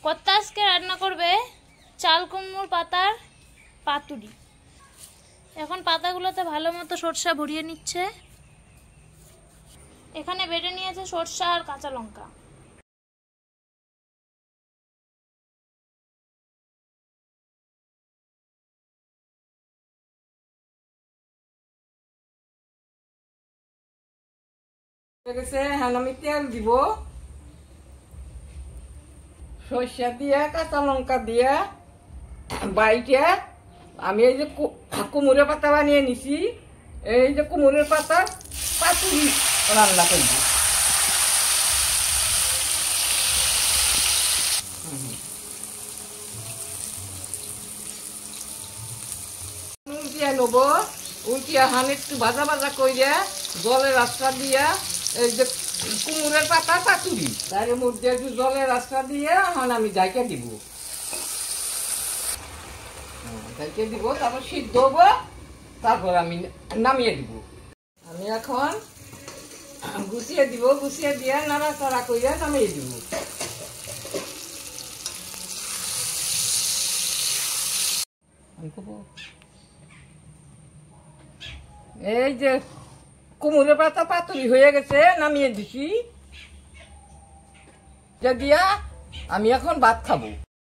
কর্তা আজকে রান্না করবে চাল কুমড়োর পাতার পাতুরি। এখন পাতাগুলোতে ভালো মতো সরষা ভরিয়ে নিচ্ছে। এখানে বেটে নিয়েছে সরষা আর কাঁচা লঙ্কা। আমি তেল দিব, সরষা দিয়া কাঁচা লঙ্কা দিয়া বাইটে আমি এই যে কুমড়ের পাতা বানিয়ে নিছি, এই যে কুমড়ের পাতা পাতুরি রান্না করব। উল্টিয়া নেব, উল্টিয়া হান একটু ভাজা ভাজা কইরা জলের রাস্তা দিয়া এই যে কুমড়ের পাতা পাতুরি তার মধ্যে একটু জলের রাস্তা দিয়ে হান আমি ঢাইকা দিব। ঢাইকে দিব, তারপর সিদ্ধ হবো, তারপর আমি নামিয়ে দিব। আমি এখন গুছিয়ে দিব, গুছিয়ে দিয়ে নাড়াচাড়া কইরা নামিয়ে দিব। এই যে কুমড়ের পাতা পাতুরি হয়ে গেছে, নামিয়ে দিছি। দিয়া আমি এখন ভাত খাবো।